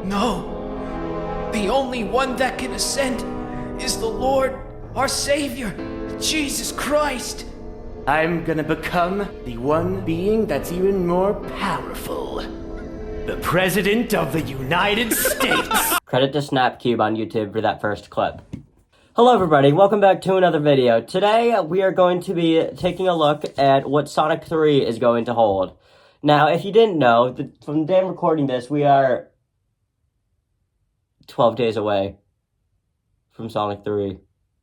No. The only one that can ascend is the Lord, our Savior, Jesus Christ. I'm gonna become the one being that's even more powerful. The President of the United States. Credit to Snapcube on YouTube for that first clip. Hello everybody, welcome back to another video. Today we are going to be taking a look at what Sonic 3 is going to hold. Now, if you didn't know, from the day I'm recording this, we are 12 days away from Sonic 3.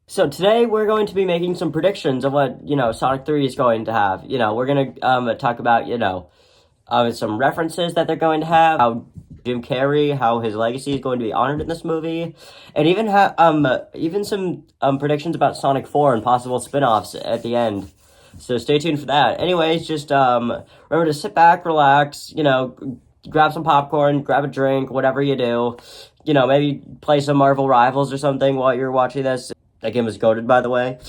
So today we're going to be making some predictions of what, Sonic 3 is going to have. We're going to talk about, some references that they're going to have, how Jim Carrey, how his legacy is going to be honored in this movie, and even some predictions about Sonic 4 and possible spin-offs at the end. So stay tuned for that. Anyways, just remember to sit back, relax, grab some popcorn, grab a drink, whatever you do. Maybe play some Marvel Rivals or something while you're watching this. That game was goated, by the way.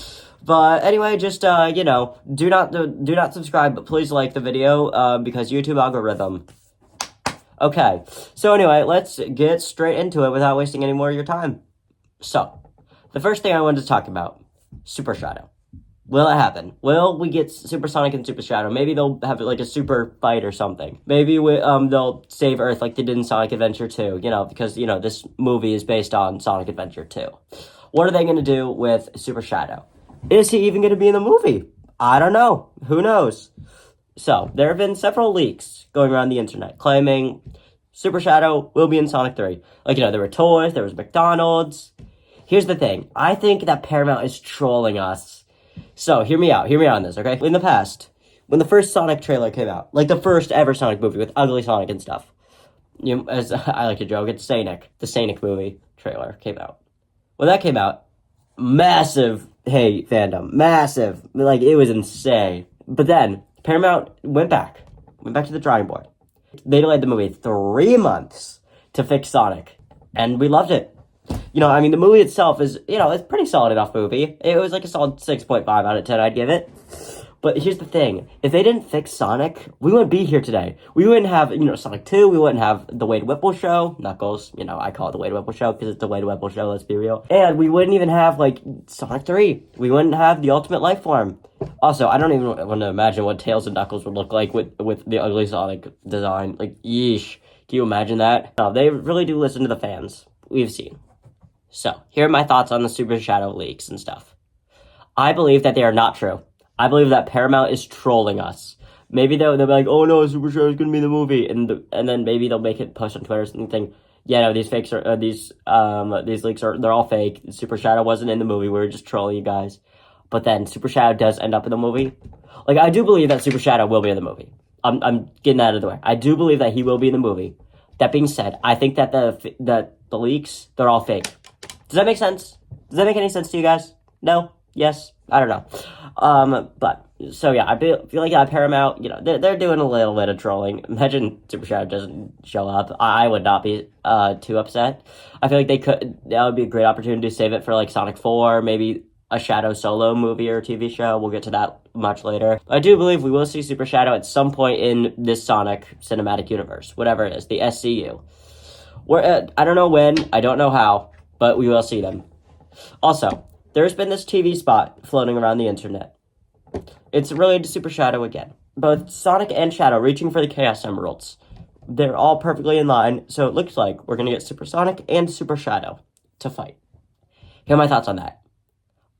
But anyway, just, do not subscribe, but please like the video, because YouTube algorithm. Okay, so anyway, let's get straight into it without wasting any more of your time. So, the first thing I wanted to talk about, Super Shadow. Will it happen? Will we get Super Sonic and Super Shadow? Maybe they'll have, like, a super fight or something. Maybe they'll save Earth like they did in Sonic Adventure 2, because, this movie is based on Sonic Adventure 2. What are they going to do with Super Shadow? Is he even going to be in the movie? I don't know. Who knows? So, there have been several leaks going around the internet claiming Super Shadow will be in Sonic 3. There were toys, there was McDonald's. Here's the thing. I think that Paramount is trolling us. So, hear me out on this, okay? In the past, when the first Sonic trailer came out, like the first ever Sonic movie with ugly Sonic and stuff, as I like to joke, it's Sonic. The Sonic movie trailer came out. When that came out, massive hate fandom. Massive. It was insane. But then, Paramount went back to the drawing board. They delayed the movie 3 months to fix Sonic, and we loved it. The movie itself is, it's a pretty solid enough movie. It was like a solid 6.5 out of 10, I'd give it. But here's the thing. If they didn't fix Sonic, we wouldn't be here today. We wouldn't have, Sonic 2. We wouldn't have the Wade Whipple Show. Knuckles, I call it the Wade Whipple Show because it's the Wade Whipple Show, let's be real. And we wouldn't even have, Sonic 3. We wouldn't have the Ultimate Life Form. Also, I don't even want to imagine what Tails and Knuckles would look like with the ugly Sonic design. Yeesh. Can you imagine that? No, they really do listen to the fans. We've seen. So, here are my thoughts on the Super Shadow leaks and stuff. I believe that they are not true. I believe that Paramount is trolling us. Maybe they'll be like, oh no, Super Shadow's gonna be in the movie, and then maybe they'll make it post on Twitter or something. Yeah, no, these fakes are these leaks they're all fake. Super Shadow wasn't in the movie. We were just trolling you guys. But then Super Shadow does end up in the movie. I do believe that Super Shadow will be in the movie. I'm getting that out of the way. I do believe that he will be in the movie. That being said, I think that the leaks, they're all fake. Does that make sense? Does that make any sense to you guys? No? Yes? I don't know. So yeah, I feel like Paramount, they're doing a little bit of trolling. Imagine Super Shadow doesn't show up. I would not be too upset. I feel like that would be a great opportunity to save it for Sonic 4, maybe a Shadow solo movie or TV show. We'll get to that much later. I do believe we will see Super Shadow at some point in this Sonic cinematic universe, whatever it is, the SCU. I don't know when, I don't know how, but we will see them. Also, there's been this TV spot floating around the internet. It's related to Super Shadow again. Both Sonic and Shadow reaching for the Chaos Emeralds. They're all perfectly in line, so it looks like we're going to get Super Sonic and Super Shadow to fight. Here are my thoughts on that.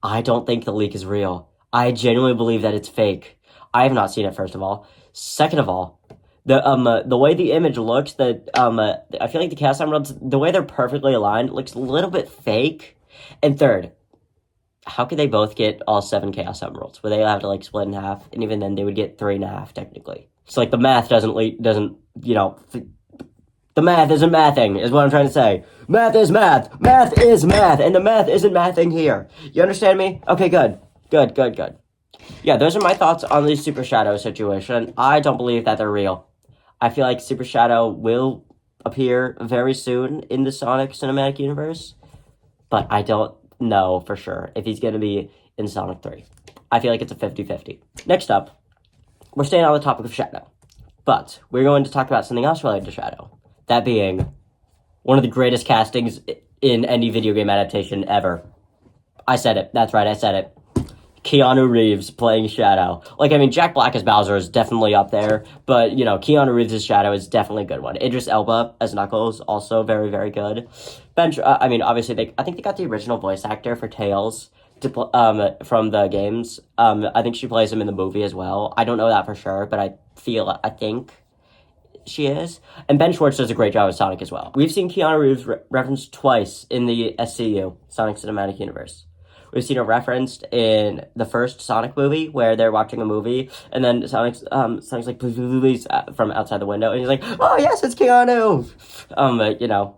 I don't think the leak is real. I genuinely believe that it's fake. I have not seen it, first of all. Second of all, the way the image looks, I feel like the Chaos Emeralds, the way they're perfectly aligned, looks a little bit fake. And third, how could they both get all 7 Chaos Emeralds? Would they have to split in half? And even then, they would get 3.5 technically. So the math doesn't the math isn't mathing, is what I'm trying to say. Math is math. Math is math, and the math isn't mathing here. You understand me? Okay, good. Yeah, those are my thoughts on the Super Shadow situation. I don't believe that they're real. I feel like Super Shadow will appear very soon in the Sonic cinematic universe, but I don't know for sure if he's going to be in Sonic 3. I feel like it's a 50-50. Next up, we're staying on the topic of Shadow, but we're going to talk about something else related to Shadow. That being One of the greatest castings in any video game adaptation ever. I said it. That's right, I said it. Keanu Reeves playing Shadow. Like, I mean, Jack Black as Bowser is definitely up there, but, you know, Keanu Reeves as Shadow is definitely a good one. Idris Elba as Knuckles, also very, very good. I mean, obviously, I think they got the original voice actor for Tails from the games. I think she plays him in the movie as well. I don't know that for sure, but I think she is. And Ben Schwartz does a great job as Sonic as well. We've seen Keanu Reeves referenced twice in the SCU, Sonic Cinematic Universe. We've seen it referenced in the first Sonic movie where they're watching a movie, and then Sonic's like, please, from outside the window, and he's like, oh yes, it's Keanu! You know.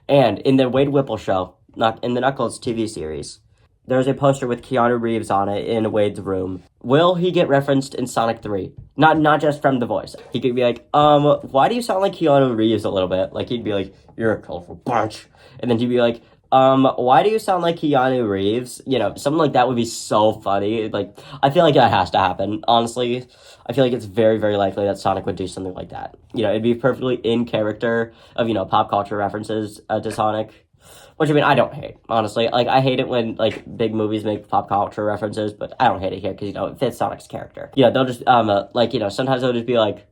And in the Wade Whipple show, in the Knuckles TV series, there's a poster with Keanu Reeves on it in Wade's room. Will he get referenced in Sonic 3? Not just from the voice. He could be like, why do you sound like Keanu Reeves a little bit? Like, he'd be like, you're a colorful bunch. And then he'd be like, why do you sound like Keanu Reeves? You know, something like that would be so funny. Like, I feel like that has to happen. Honestly, I feel like it's very, very likely that Sonic would do something like that. You know, it'd be perfectly in character of, you know, pop culture references to Sonic. Which, I mean, I don't hate, honestly. Like, I hate it when, like, big movies make pop culture references, but I don't hate it here because, you know, it fits Sonic's character. You know, they'll just, like, you know, sometimes they'll just be like,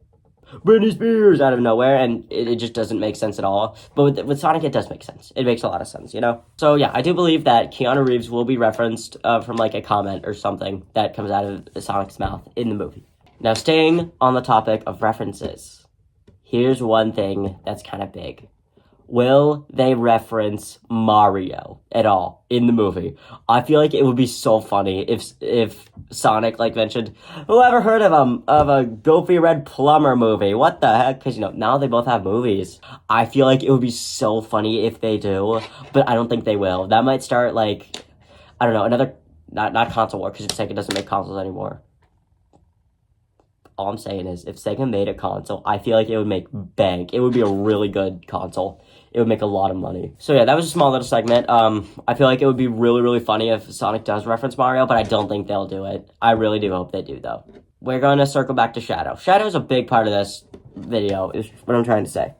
Britney Spears out of nowhere, and it just doesn't make sense at all. But with Sonic, it does make sense. It makes a lot of sense, you know? So, yeah, I do believe that Keanu Reeves will be referenced from, like, a comment or something that comes out of Sonic's mouth in the movie. Now, staying on the topic of references, here's one thing that's kind of big. Will they reference Mario at all in the movie? I feel like it would be so funny if Sonic, like, mentioned, who ever heard of a Goofy Red Plumber movie? What the heck? Because, you know, now they both have movies. I feel like it would be so funny if they do, but I don't think they will. That might start, like, I don't know, another, not console war, because Sega doesn't make consoles anymore. All I'm saying is, if Sega made a console, I feel like it would make bank. It would be a really good console. It would make a lot of money. So yeah, that was a small little segment. I feel like it would be really, really funny if Sonic does reference Mario, but I don't think they'll do it. I really do hope they do, though. We're going to circle back to Shadow. Shadow's a big part of this video, is what I'm trying to say.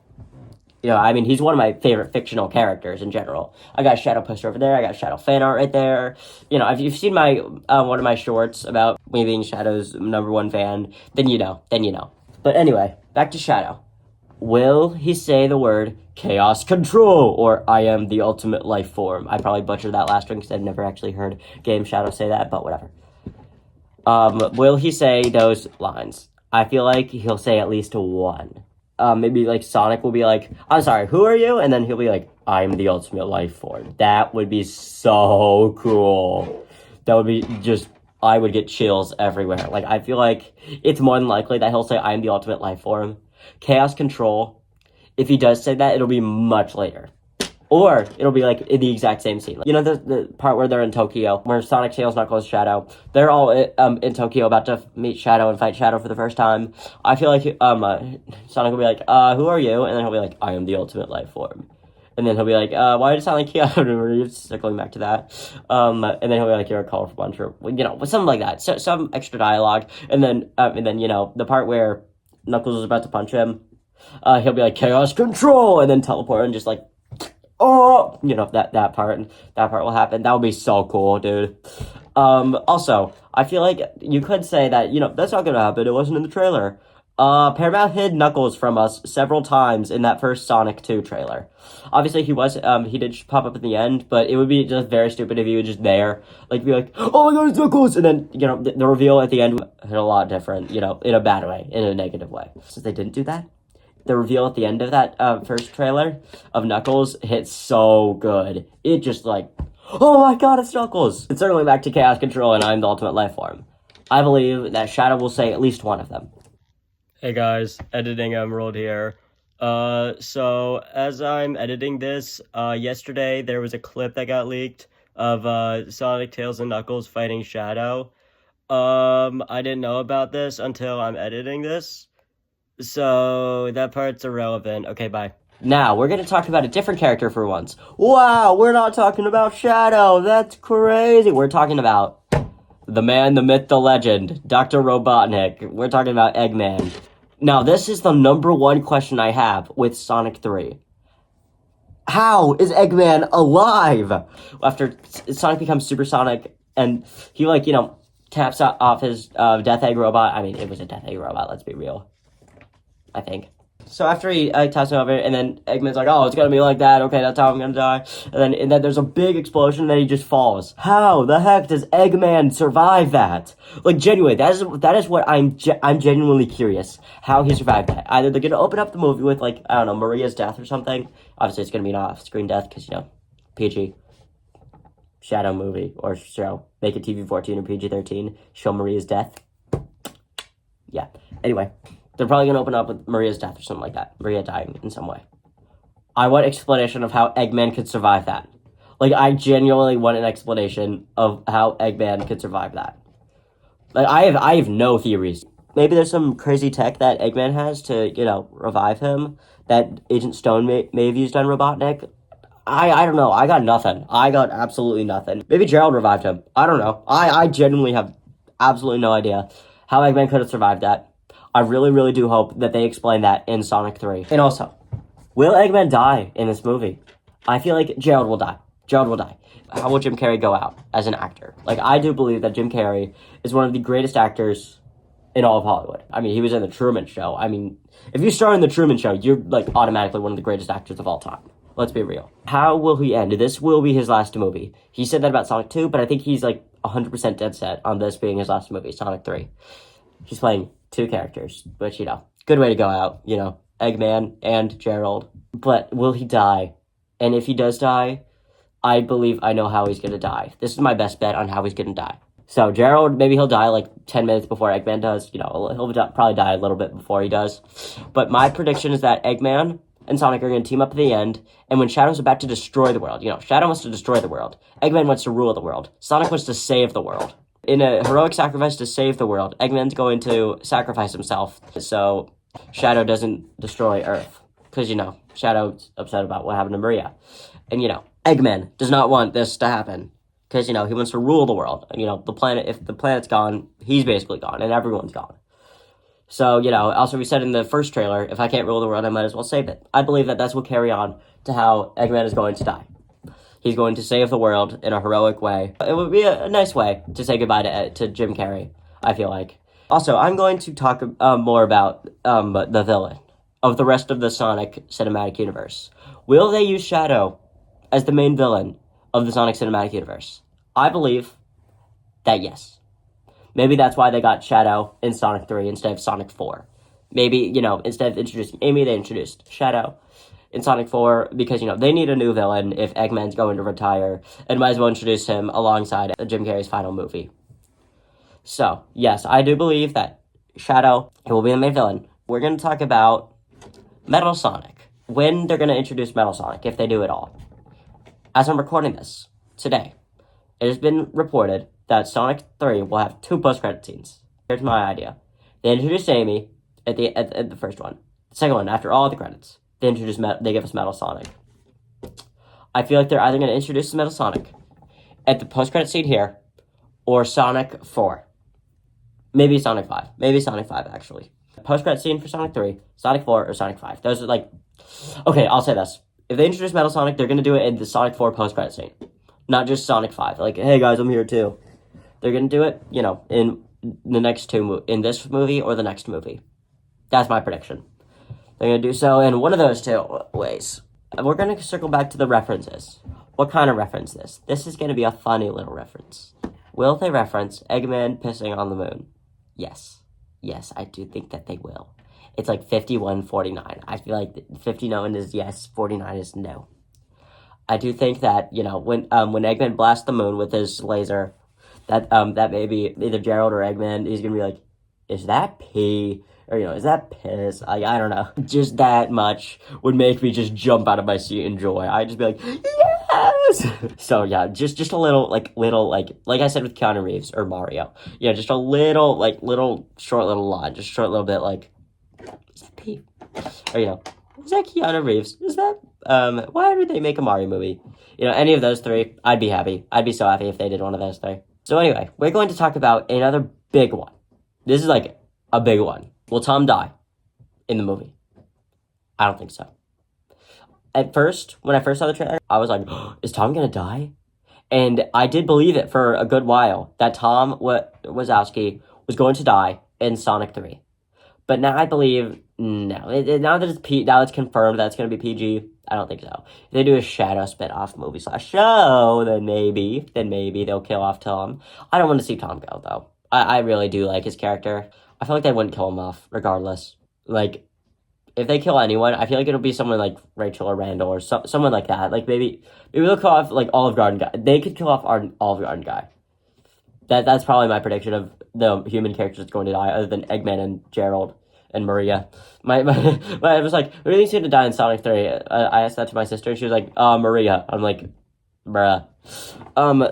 You know, I mean, he's one of my favorite fictional characters in general. I got a Shadow poster over there. I got Shadow fan art right there. You know, if you've seen my one of my shorts about me being Shadow's #1 fan, then you know. But anyway, back to Shadow. Will he say the word Chaos Control or I am the ultimate life form? I probably butchered that last one because I've never actually heard Game Shadow say that, but whatever. Will he say those lines? I feel like he'll say at least one. Maybe like Sonic will be like, I'm sorry, who are you? And then he'll be like, I'm the ultimate life form. That would be so cool. That would be just, I would get chills everywhere. Like, I feel like it's more than likely that he'll say, I'm the ultimate life form. Chaos Control, if he does say that, it'll be much later. Or it'll be like in the exact same scene. You know the part where they're in Tokyo, where Sonic, Tails, Knuckles, Shadow, they're all in Tokyo about to meet Shadow and fight Shadow for the first time. I feel like Sonic will be like, who are you? And then he'll be like, I am the ultimate life form. And then he'll be like, why does it sound like Keanu Reeves? Circling back to that. And then he'll be like, you're a colorful bunch, or, you know, something like that. So, some extra dialogue. And then, you know, the part where Knuckles is about to punch him, he'll be like, Chaos Control! And then teleport and just like, oh, you know, that part will happen. That would be so cool, dude. Also, I feel like you could say that, you know, that's not gonna happen. It wasn't in the trailer. Paramount hid Knuckles from us several times in that first Sonic 2 trailer. Obviously, he did just pop up at the end, but it would be just very stupid if he was just there. Like, be like, oh my god, it's Knuckles! And then, you know, the reveal at the end hit a lot different, you know, in a bad way, in a negative way. Since they didn't do that, the reveal at the end of that first trailer of Knuckles hit so good. It just like, oh my god, it's Knuckles! And circling back to Chaos Control and I'm the ultimate life form. I believe that Shadow will say at least one of them. Hey guys, Editing Emerald here. So as I'm editing this, yesterday there was a clip that got leaked of Sonic, Tails, and Knuckles fighting Shadow. I didn't know about this until I'm editing this. So, that part's irrelevant. Okay, bye. Now, we're gonna talk about a different character for once. Wow, we're not talking about Shadow. That's crazy. We're talking about the man, the myth, the legend, Dr. Robotnik. We're talking about Eggman. Now, this is the #1 question I have with Sonic 3. How is Eggman alive? After Sonic becomes supersonic and he, like, you know, taps off his Death Egg robot. I mean, it was a Death Egg robot, let's be real. I think. So after he taps him over, and then Eggman's like, oh, it's gonna be like that, okay, that's how I'm gonna die. And then there's a big explosion, and then he just falls. How the heck does Eggman survive that? Like, genuinely, that is what I'm genuinely curious, how he survived that. Either they're gonna open up the movie with, like, I don't know, Maria's death or something. Obviously, it's gonna be an off-screen death, because, you know, PG. Shadow movie, or show. Make it TV-14 or PG-13. Show Maria's death. Yeah. Anyway. They're probably going to open up with Maria's death or something like that. Maria dying in some way. I want explanation of how Eggman could survive that. Like, I genuinely want an explanation of how Eggman could survive that. Like, I have no theories. Maybe there's some crazy tech that Eggman has to, you know, revive him. That Agent Stone may have used on Robotnik. I don't know. I got nothing. I got absolutely nothing. Maybe Gerald revived him. I don't know. I genuinely have absolutely no idea how Eggman could have survived that. I really, really do hope that they explain that in Sonic 3. And also, will Eggman die in this movie? I feel like Gerald will die. Gerald will die. How will Jim Carrey go out as an actor? Like, I do believe that Jim Carrey is one of the greatest actors in all of Hollywood. I mean, he was in The Truman Show. I mean, if you star in The Truman Show, you're, like, automatically one of the greatest actors of all time. Let's be real. How will he end? This will be his last movie. He said that about Sonic 2, but I think he's, like, 100% dead set on this being his last movie, Sonic 3. He's playing 2 characters, but, you know, good way to go out, you know, Eggman and Gerald. But will he die? And if he does die, I believe I know how he's gonna die. This is my best bet on how he's gonna die. So Gerald, maybe he'll die like 10 minutes before Eggman does. You know, he'll probably die a little bit before he does. But my prediction is that Eggman and Sonic are gonna team up at the end, and when Shadow's about to destroy the world, you know, Shadow wants to destroy the world. Eggman wants to rule the world. Sonic wants to save the world. In a heroic sacrifice to save the world, Eggman's going to sacrifice himself so Shadow doesn't destroy Earth. Because, you know, Shadow's upset about what happened to Maria. And, you know, Eggman does not want this to happen. Because, you know, he wants to rule the world. And, you know, the planet, if the planet's gone, he's basically gone. And everyone's gone. So, you know, also we said in the first trailer, if I can't rule the world, I might as well save it. I believe that that's what carry on to how Eggman is going to die. He's going to save the world in a heroic way. It would be a nice way to say goodbye to Jim Carrey, I feel like. Also, I'm going to talk more about the villain of the rest of the Sonic Cinematic Universe. Will they use Shadow as the main villain of the Sonic Cinematic Universe? I believe that yes. Maybe that's why they got Shadow in Sonic 3 instead of Sonic 4. Maybe, you know, instead of introducing Amy, they introduced Shadow in Sonic 4, because, you know, they need a new villain if Eggman's going to retire, and might as well introduce him alongside Jim Carrey's final movie. So, yes, I do believe that Shadow will be the main villain. We're going to talk about Metal Sonic, when they're going to introduce Metal Sonic, if they do at all. As I'm recording this, today, it has been reported that Sonic 3 will have 2 post-credit scenes. Here's my idea. They introduced Amy at the first one. The second one, after all the credits, they give us Metal Sonic. I feel like they're either going to introduce Metal Sonic at the post-credit scene here, or Sonic 4. Maybe Sonic 5. Maybe Sonic 5, actually. Post-credit scene for Sonic 3, Sonic 4, or Sonic 5. Those are like... Okay, I'll say this. If they introduce Metal Sonic, they're going to do it in the Sonic 4 post-credit scene. Not just Sonic 5. Like, hey guys, I'm here too. They're going to do it, you know, in the next 2... in this movie or the next movie. That's my prediction. They're going to do so in one of those 2 ways. We're going to circle back to the references. What kind of reference this? This is going to be a funny little reference. Will they reference Eggman pissing on the moon? Yes. Yes, I do think that they will. It's like 51-49. I feel like 59 is yes, 49 is no. I do think that, you know, when Eggman blasts the moon with his laser, that maybe either Gerald or Eggman, he's going to be like, is that pee? Or, you know, is that piss? I don't know. Just that much would make me just jump out of my seat in joy. I'd just be like, yes! So, yeah, just a little I said with Keanu Reeves or Mario. Yeah, just a little short little line. Just a short little bit like, is that pee? Or, you know, is that Keanu Reeves? Is that, why did they make a Mario movie? You know, any of those 3, I'd be happy. I'd be so happy if they did one of those 3. So, anyway, we're going to talk about another big one. This is like a big one. Will Tom die in the movie? I don't think so. At first, when I first saw the trailer, I was like, is Tom gonna die? And I did believe it for a good while, that Tom Wazowski was going to die in Sonic 3. But now I believe, no. Now that it's confirmed that it's going to be PG, I don't think so. If they do a Shadow spin-off movie / show, then maybe they'll kill off Tom. I don't want to see Tom go, though. I really do like his character. I feel like they wouldn't kill him off, regardless. Like, if they kill anyone, I feel like it'll be someone like Rachel or Randall or someone like that. Like, maybe they'll kill off, like, Olive Garden guy. They could kill off Olive Garden guy. That's probably my prediction of the human characters that's going to die, other than Eggman and Gerald and Maria. I was like, who do you think's going to die in Sonic 3? I asked that to my sister, and she was like, Maria. I'm like, bruh.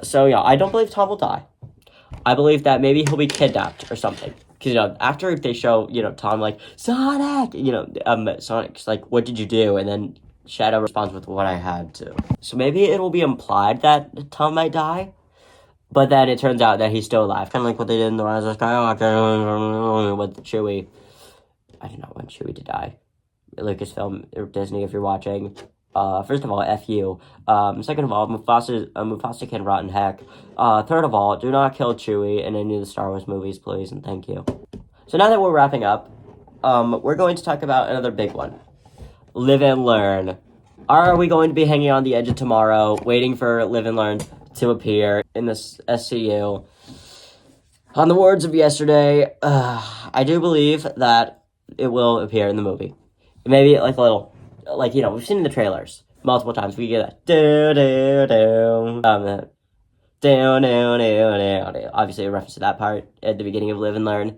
So yeah, I don't believe Tom will die. I believe that maybe he'll be kidnapped or something. Because, after they show, Tom, like, Sonic! Sonic's like, what did you do? And then Shadow responds with what I had to. So maybe it will be implied that Tom might die. But then it turns out that he's still alive. Kind of like what they did in The Rise of Skywalker with Chewie. I do not want Chewie to die. Lucasfilm or Disney, if you're watching. First of all, F you. Second of all, Mufasa can rot in heck. Third of all, do not kill Chewie in any of the Star Wars movies, please, and thank you. So now that we're wrapping up, we're going to talk about another big one. Live and Learn. Are we going to be hanging on the edge of tomorrow, waiting for Live and Learn to appear in this SCU? On the words of yesterday, I do believe that it will appear in the movie. Maybe like a little, we've seen in the trailers multiple times. We get that obviously a reference to that part at the beginning of Live and Learn.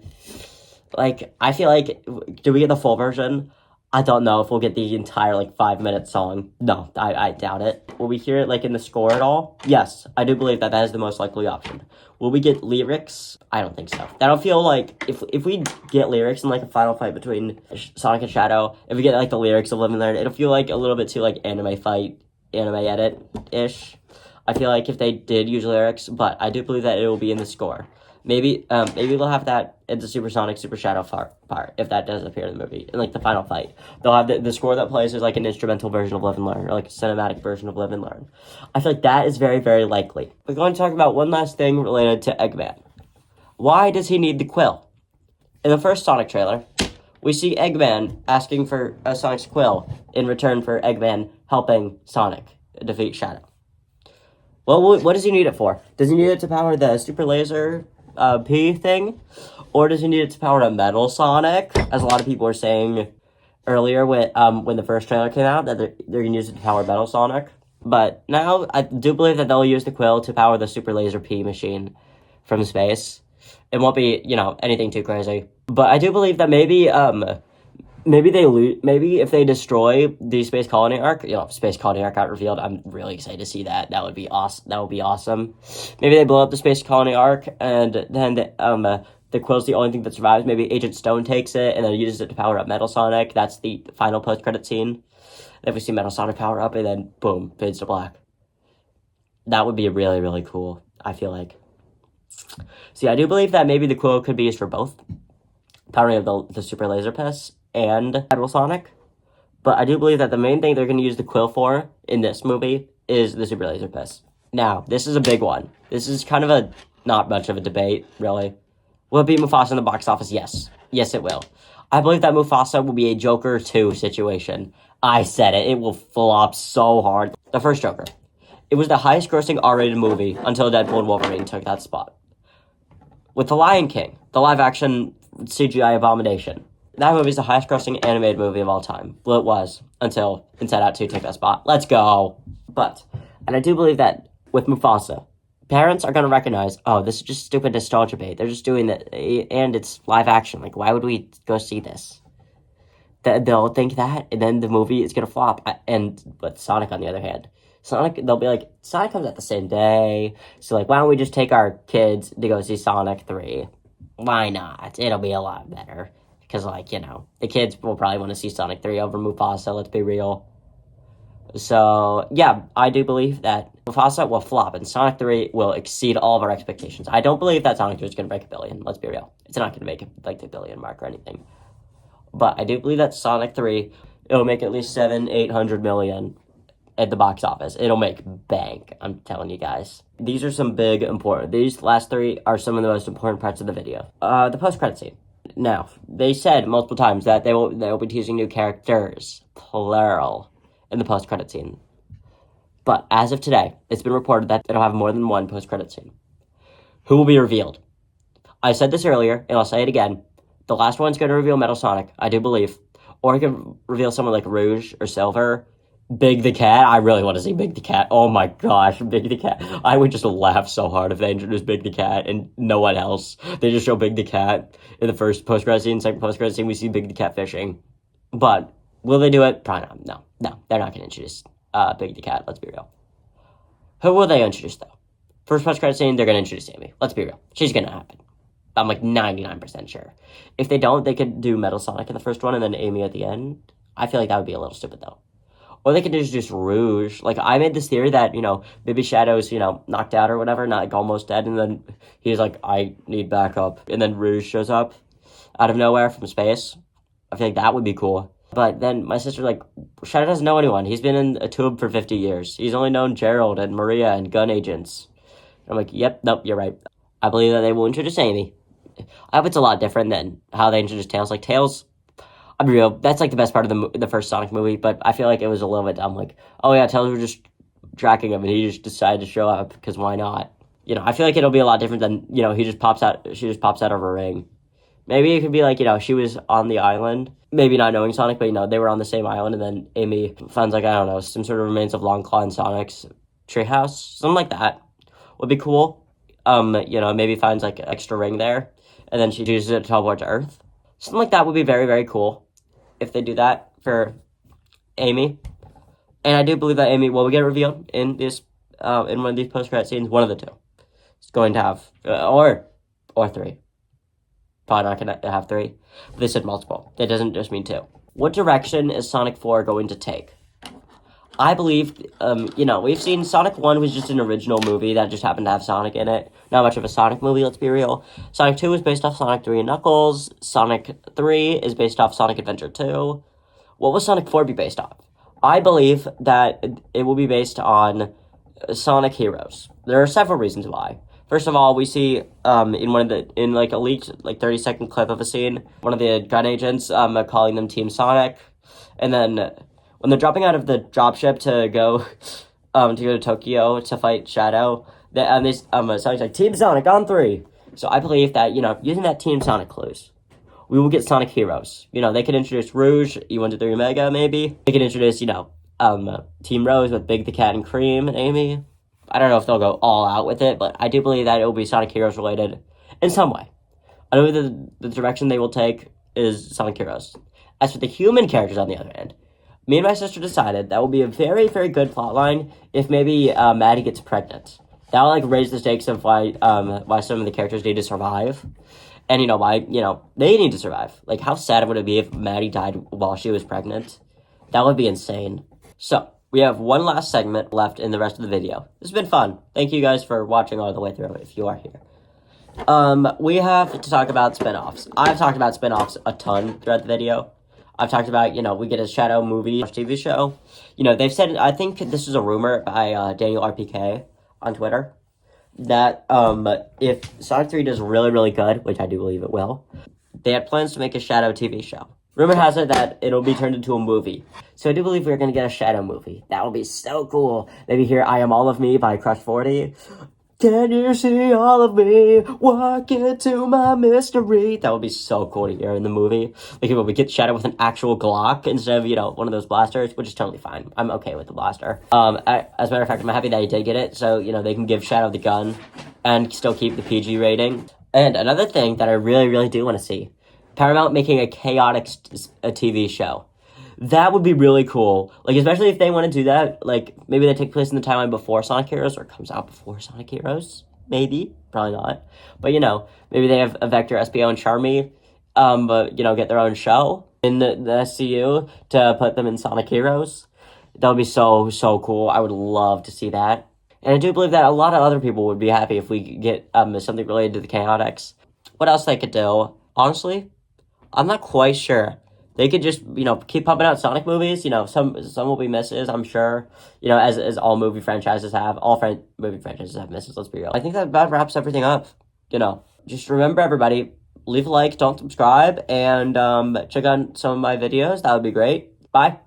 Like, I feel like, do we get the full version? I don't know if we'll get the entire, 5-minute song. No, I doubt it. Will we hear it, in the score at all? Yes, I do believe that is the most likely option. Will we get lyrics? I don't think so. I don't feel like, if we get lyrics in, a final fight between Sonic and Shadow, if we get, the lyrics of Live and Learn, it'll feel like a little bit too, anime edit-ish. I feel like if they did use lyrics, but I do believe that it will be in the score. Maybe they'll have that in the Super Sonic, Super Shadow part, if that does appear in the movie, in, the final fight. They'll have the score that plays is, an instrumental version of Live and Learn, or, a cinematic version of Live and Learn. I feel like that is very, very likely. We're going to talk about one last thing related to Eggman. Why does he need the quill? In the first Sonic trailer, we see Eggman asking for Sonic's quill in return for Eggman helping Sonic defeat Shadow. Well, what does he need it for? Does he need it to power the super laser P thing? Or does he need it to power a metal Sonic? As a lot of people were saying earlier when the first trailer came out, that they're going to use it to power metal Sonic. But now I do believe that they'll use the quill to power the super laser P machine from space. It won't be, anything too crazy. But I do believe that maybe if they destroy the Space Colony Arc, Space Colony Arc got revealed. I'm really excited to see that. That would be awesome. Maybe they blow up the Space Colony Arc, and then the quill's the only thing that survives. Maybe Agent Stone takes it and then uses it to power up Metal Sonic. That's the final post-credit scene. Then we see Metal Sonic power up, and then boom, fades to black. That would be really, really cool, I feel like. See, I do believe that maybe the quill could be used for both powering of the Super Laser Piss and Metal Sonic. But I do believe that the main thing they're going to use the quill for in this movie is the Super Laser Piss. Now, this is a big one. This is kind of not much of a debate, really. Will it beat Mufasa in the box office? Yes. Yes, it will. I believe that Mufasa will be a Joker 2 situation. I said it. It will flop so hard. The first Joker. It was the highest grossing R-rated movie until Deadpool and Wolverine took that spot. With The Lion King, the live-action CGI abomination. That movie is the highest grossing animated movie of all time. Well, it was, until Inside Out 2 took that spot. Let's go! And I do believe that with Mufasa, parents are going to recognize, this is just stupid nostalgia bait. They're just doing that, and it's live action. Why would we go see this? They'll think that, and then the movie is going to flop. But Sonic, on the other hand, they'll be like, Sonic comes out the same day, so, why don't we just take our kids to go see Sonic 3? Why not? It'll be a lot better. Because, the kids will probably want to see Sonic 3 over Mufasa, let's be real. So, yeah, I do believe that Mufasa will flop, and Sonic 3 will exceed all of our expectations. I don't believe that Sonic 3 is going to break $1 billion, let's be real. It's not going to make it, the $1 billion mark or anything. But I do believe that Sonic 3 it'll make at least 800 million at the box office. It'll make bank, I'm telling you guys. These are some these last three are some of the most important parts of the video. The post-credit scene. Now, they said multiple times that they will be teasing new characters, plural, in the post-credit scene. But as of today, it's been reported that it'll have more than one post-credit scene. Who will be revealed? I said this earlier, and I'll say it again. The last one's going to reveal Metal Sonic, I do believe. Or it could reveal someone like Rouge or Silver. Big the Cat. I really want to see Big the Cat. Oh my gosh, Big the Cat. I would just laugh so hard if they introduced Big the Cat and no one else. They just show Big the Cat in the first post-credit scene, second post-credit scene, we see Big the Cat fishing. But will they do it? Probably not. No, they're not going to introduce Big the Cat, let's be real. Who will they introduce, though? First post-credit scene, they're going to introduce Amy. Let's be real. She's going to happen. I'm like 99% sure. If they don't, they could do Metal Sonic in the first one and then Amy at the end. I feel like that would be a little stupid, though. Or they could just Rouge. Like, I made this theory that, Baby Shadow's, knocked out or whatever, not like almost dead, and then he's like, I need backup. And then Rouge shows up out of nowhere from space. I feel like that would be cool. But then my sister's like, Shadow doesn't know anyone. He's been in a tube for 50 years. He's only known Gerald and Maria and gun agents. I'm like, nope, you're right. I believe that they will introduce Amy. I hope it's a lot different than how they introduced Tails. Like, Tails, I'll be real, that's like the best part of the first Sonic movie, but I feel like it was a little bit dumb. Like, oh yeah, Tails was just tracking him and he just decided to show up, because why not? I feel like it'll be a lot different than, she just pops out of her ring. Maybe it could be like, she was on the island, maybe not knowing Sonic, but, they were on the same island, and then Amy finds, like, I don't know, some sort of remains of Longclaw and Sonic's treehouse. Something like that would be cool. Maybe finds, like, an extra ring there, and then she uses it to teleport to Earth. Something like that would be very, very cool if they do that for Amy. And I do believe that Amy will get revealed in this, in one of these post-credit scenes. One of the two. It's going to have, or three. Probably not going to have three. But they said multiple. That doesn't just mean two. What direction is Sonic 4 going to take? I believe, we've seen Sonic 1 was just an original movie that just happened to have Sonic in it. Not much of a Sonic movie, let's be real. Sonic 2 is based off Sonic 3 and Knuckles. Sonic 3 is based off Sonic Adventure 2. What will Sonic 4 be based off? I believe that it will be based on Sonic Heroes. There are several reasons why. First of all, we see in a leaked 30-second clip of a scene, one of the gun agents calling them Team Sonic, and then when they're dropping out of the dropship to go to Tokyo to fight Shadow, Sonic's like, Team Sonic on 3. So I believe that, using that Team Sonic clues, we will get Sonic Heroes. They could introduce Rouge, E123 Omega, maybe. They could introduce, Team Rose with Big the Cat and Cream and Amy. I don't know if they'll go all out with it, but I do believe that it will be Sonic Heroes related in some way. I know the direction they will take is Sonic Heroes. As for the human characters, on the other hand, me and my sister decided that will be a very, very good plotline if maybe Maddie gets pregnant. That will raise the stakes of why some of the characters need to survive, and why they need to survive. How sad would it be if Maddie died while she was pregnant? That would be insane. So we have one last segment left in the rest of the video. This has been fun. Thank you guys for watching all the way through if you are here. We have to talk about spinoffs. I've talked about spinoffs a ton throughout the video. I've talked about, we get a Shadow movie, TV show. They've said, I think this is a rumor by Daniel RPK on Twitter, that if Sonic 3 does really, really good, which I do believe it will, they had plans to make a Shadow TV show. Rumor has it that it'll be turned into a movie. So I do believe we're going to get a Shadow movie. That would be so cool. Maybe hear I Am All of Me by Crush 40. Can you see all of me? Walk into my mystery. That would be so cool to hear in the movie. We get Shadow with an actual Glock instead of, one of those blasters, which is totally fine. I'm okay with the blaster. As a matter of fact, I'm happy that he did get it, so, they can give Shadow the gun and still keep the PG rating. And another thing that I really, really do want to see, Paramount making a chaotic a TV show. That would be really cool. Especially if they want to do that, maybe they take place in the timeline before Sonic Heroes, or comes out before Sonic Heroes. Maybe. Probably not. But, maybe they have a Vector, SPO, and Charmy, get their own show in the SCU to put them in Sonic Heroes. That would be so, so cool. I would love to see that. And I do believe that a lot of other people would be happy if we get something related to the Chaotix. What else they could do? Honestly, I'm not quite sure. they could just, you know, keep pumping out Sonic movies. You know, some will be misses, I'm sure. You know, as all movie franchises have. All movie franchises have misses, let's be real. I think that about wraps everything up. You know, just remember, everybody, leave a like, don't subscribe, and check out some of my videos. That would be great. Bye.